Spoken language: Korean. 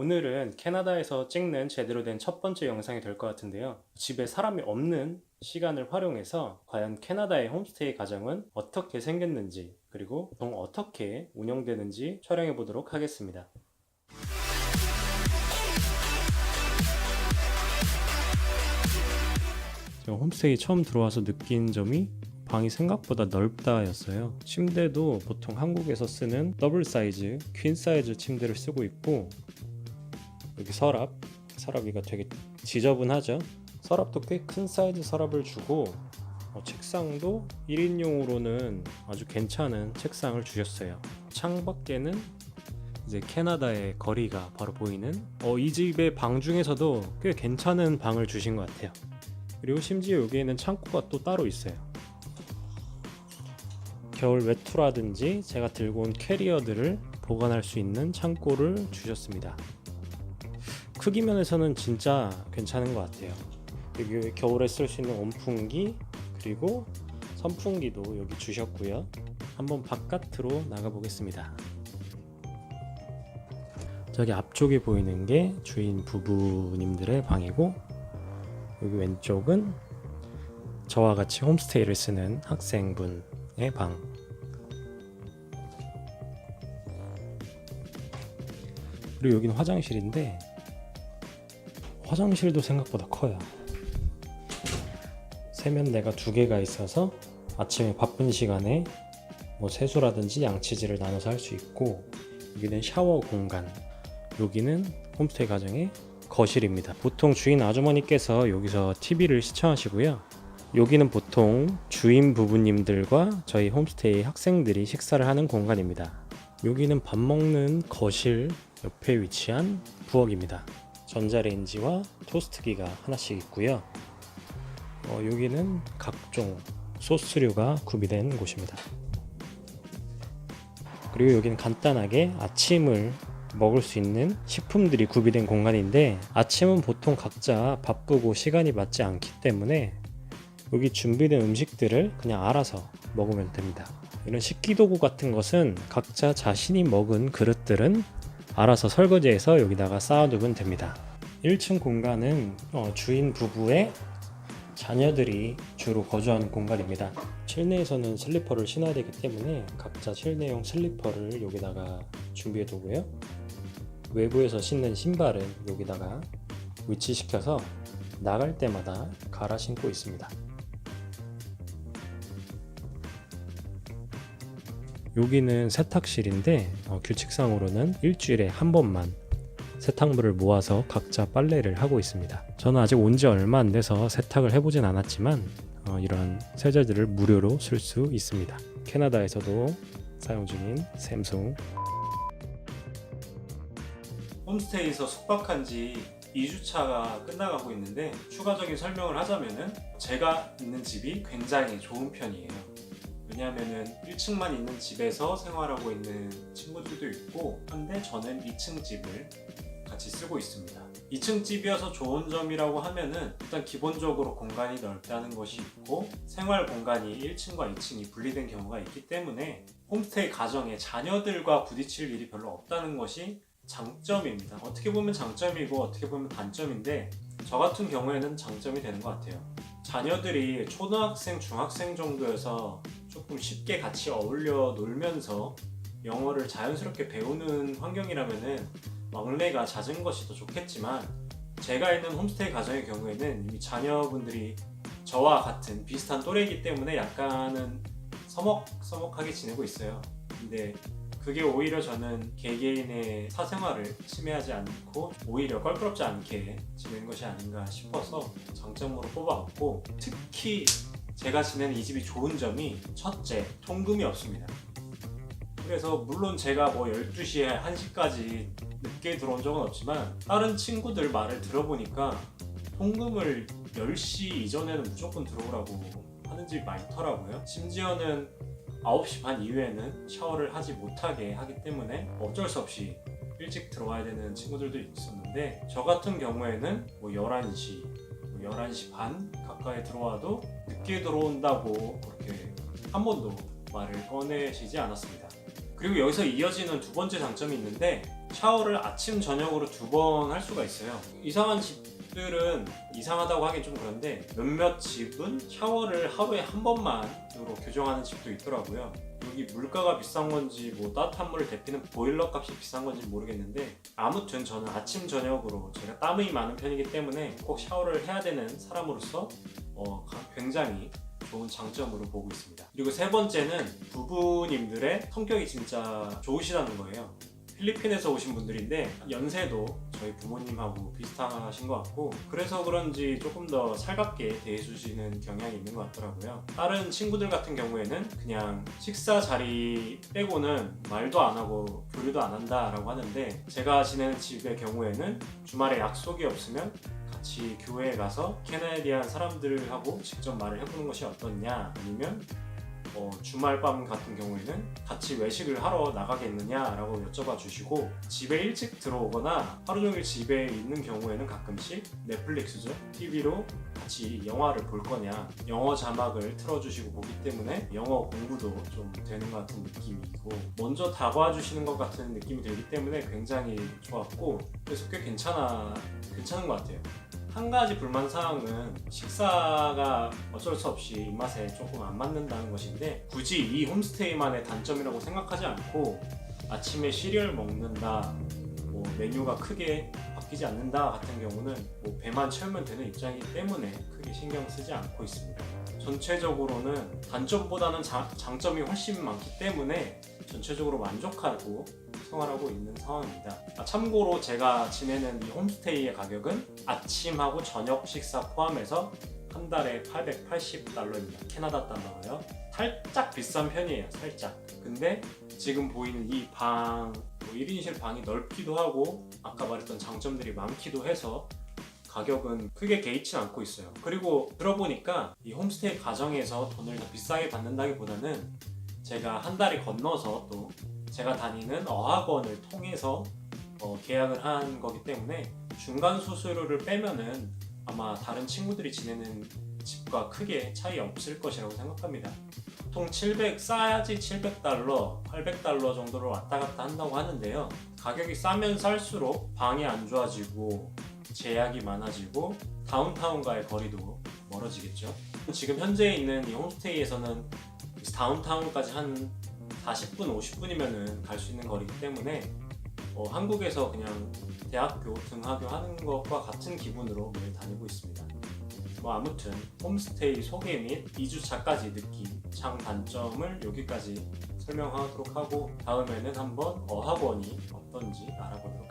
오늘은 캐나다에서 찍는 제대로 된 첫 번째 영상이 될 것 같은데요. 집에 사람이 없는 시간을 활용해서 과연 캐나다의 홈스테이 가정은 어떻게 생겼는지, 그리고 보통 어떻게 운영되는지 촬영해 보도록 하겠습니다. 제가 홈스테이 처음 들어와서 느낀 점이 방이 생각보다 넓다 였어요. 침대도 보통 한국에서 쓰는 더블 사이즈, 퀸 사이즈 침대를 쓰고 있고, 여기 서랍이가 되게 지저분하죠. 서랍도 꽤 큰 사이즈 서랍을 주고, 책상도 1인용으로는 아주 괜찮은 책상을 주셨어요. 창밖에는 이제 캐나다의 거리가 바로 보이는 이 집의 방 중에서도 꽤 괜찮은 방을 주신 것 같아요. 그리고 심지어 여기에는 창고가 또 따로 있어요. 겨울 외투라든지 제가 들고 온 캐리어들을 보관할 수 있는 창고를 주셨습니다. 크기 면에서는 진짜 괜찮은 것 같아요. 여기 겨울에 쓸 수 있는 온풍기, 그리고 선풍기도 여기 주셨고요. 한번 바깥으로 나가 보겠습니다. 저기 앞쪽에 보이는 게 주인 부부님들의 방이고, 여기 왼쪽은 저와 같이 홈스테이를 쓰는 학생분의 방. 그리고 여기는 화장실인데, 화장실도 생각보다 커요. 세면대가 2개가 있어서 아침에 바쁜 시간에 세수라든지 양치질을 나눠서 할 수 있고, 여기는 샤워 공간, 여기는 홈스테이 가정의 거실입니다. 보통 주인 아주머니께서 여기서 TV를 시청하시고요. 여기는 보통 주인 부부님들과 저희 홈스테이 학생들이 식사를 하는 공간입니다. 여기는 밥 먹는 거실 옆에 위치한 부엌입니다. 전자레인지와 토스트기가 하나씩 있고요. 여기는 각종 소스류가 구비된 곳입니다. 그리고 여기는 간단하게 아침을 먹을 수 있는 식품들이 구비된 공간인데, 아침은 보통 각자 바쁘고 시간이 맞지 않기 때문에 여기 준비된 음식들을 그냥 알아서 먹으면 됩니다. 이런 식기도구 같은 것은 각자 자신이 먹은 그릇들은 알아서 설거지해서 여기다가 쌓아두면 됩니다. 1층 공간은 주인 부부의 자녀들이 주로 거주하는 공간입니다. 실내에서는 슬리퍼를 신어야 되기 때문에 각자 실내용 슬리퍼를 여기다가 준비해 두고요. 외부에서 신는 신발은 여기다가 위치시켜서 나갈 때마다 갈아 신고 있습니다. 여기는 세탁실인데, 규칙상으로는 일주일에 한 번만 세탁물을 모아서 각자 빨래를 하고 있습니다. 저는 아직 온 지 얼마 안 돼서 세탁을 해보진 않았지만 이런 세제들을 무료로 쓸 수 있습니다. 캐나다에서도 사용 중인 샘송. 홈스테이에서 숙박한 지 2주차가 끝나가고 있는데, 추가적인 설명을 하자면은 제가 있는 집이 굉장히 좋은 편이에요. 왜냐하면은 1층만 있는 집에서 생활하고 있는 친구들도 있고 한데, 저는 2층 집을 같이 쓰고 있습니다. 2층 집이어서 좋은 점이라고 하면은 일단 기본적으로 공간이 넓다는 것이 있고, 생활 공간이 1층과 2층이 분리된 경우가 있기 때문에 홈스테이 가정에 자녀들과 부딪힐 일이 별로 없다는 것이 장점입니다. 어떻게 보면 장점이고 어떻게 보면 단점인데, 저 같은 경우에는 장점이 되는 것 같아요. 자녀들이 초등학생, 중학생 정도여서 조금 쉽게 같이 어울려 놀면서 영어를 자연스럽게 배우는 환경이라면은 막내가 잦은 것이 더 좋겠지만, 제가 있는 홈스테이 가정의 경우에는 이미 자녀분들이 저와 같은 비슷한 또래이기 때문에 약간은 서먹서먹하게 지내고 있어요. 근데 그게 오히려 저는 개개인의 사생활을 침해하지 않고 오히려 껄끄럽지 않게 지낸 것이 아닌가 싶어서 장점으로 뽑아봤고, 특히 제가 지내는 이 집이 좋은 점이, 첫째, 통금이 없습니다. 그래서 물론 제가 12시에 1시까지 늦게 들어온 적은 없지만, 다른 친구들 말을 들어보니까 통금을 10시 이전에는 무조건 들어오라고 하는 집이 많더라고요. 심지어는 9시 반 이후에는 샤워를 하지 못하게 하기 때문에 어쩔 수 없이 일찍 들어와야 되는 친구들도 있었는데, 저 같은 경우에는 11시, 11시 반 가까이 들어와도 늦게 들어온다고 그렇게 한 번도 말을 꺼내시지 않았습니다. 그리고 여기서 이어지는 두 번째 장점이 있는데, 샤워를 아침 저녁으로 2번 할 수가 있어요. 이상한 집들은 이상하다고 하긴 좀 그런데 몇몇 집은 샤워를 하루에 한 번만으로 규정하는 집도 있더라고요. 여기 물가가 비싼 건지 뭐 따뜻한 물을 데피는 보일러 값이 비싼 건지 모르겠는데 아무튼 저는 아침 저녁으로 제가 땀이 많은 편이기 때문에 꼭 샤워를 해야 되는 사람으로서 굉장히 좋은 장점으로 보고 있습니다. 그리고 세 번째는 부부님들의 성격이 진짜 좋으시다는 거예요. 필리핀에서 오신 분들인데 연세도 저희 부모님하고 비슷하신 것 같고 그래서 그런지 조금 더 살갑게 대해주시는 경향이 있는 것 같더라고요. 다른 친구들 같은 경우에는 그냥 식사 자리 빼고는 말도 안 하고 교류도 안 한다라고 하는데 제가 지내는 집의 경우에는 주말에 약속이 없으면 같이 교회에 가서 캐나디안 사람들하고 직접 말을 해보는 것이 어떻냐 아니면 주말 밤 같은 경우에는 같이 외식을 하러 나가겠느냐라고 여쭤봐 주시고 집에 일찍 들어오거나 하루 종일 집에 있는 경우에는 가끔씩 넷플릭스죠. TV로 같이 영화를 볼 거냐 영어 자막을 틀어주시고 보기 때문에 영어 공부도 좀 되는 것 같은 느낌이고 먼저 다가와 주시는 것 같은 느낌이 들기 때문에 굉장히 좋았고 그래서 꽤 괜찮은 것 같아요. 한 가지 불만사항은 식사가 어쩔 수 없이 입맛에 조금 안 맞는다는 것인데 굳이 이 홈스테이만의 단점이라고 생각하지 않고 아침에 시리얼 먹는다 뭐 메뉴가 크게 바뀌지 않는다 같은 경우는 뭐 배만 채우면 되는 입장이기 때문에 크게 신경 쓰지 않고 있습니다. 전체적으로는 단점보다는 장점이 훨씬 많기 때문에 전체적으로 만족하고 생활하고 있는 상황입니다. 참고로 제가 지내는 이 홈스테이의 가격은 아침하고 저녁 식사 포함해서 한 달에 $880입니다. 캐나다 달러로요. 살짝 비싼 편이에요. 살짝. 근데 지금 보이는 이 방, 1인실 방이 넓기도 하고 아까 말했던 장점들이 많기도 해서 가격은 크게 개의치 않고 있어요. 그리고 들어보니까 이 홈스테이 가정에서 돈을 더 비싸게 받는다기보다는 제가 한 달이 건너서 또 제가 다니는 어학원을 통해서 계약을 한 거기 때문에 중간 수수료를 빼면은 아마 다른 친구들이 지내는 집과 크게 차이 없을 것이라고 생각합니다. 보통 싸야지 $700, $800 정도를 왔다 갔다 한다고 하는데요. 가격이 싸면 쌀수록 방이 안 좋아지고 제약이 많아지고 다운타운과의 거리도 멀어지겠죠. 지금 현재 있는 이 홈스테이에서는 다운타운까지 한 40분, 50분이면 갈 수 있는 거리기 때문에 한국에서 그냥 대학교 등하교 하는 것과 같은 기분으로 매일 다니고 있습니다. 아무튼 홈스테이 소개 및 2주차까지 느낀 장단점을 여기까지 설명하도록 하고 다음에는 한번 어학원이 어떤지 알아보도록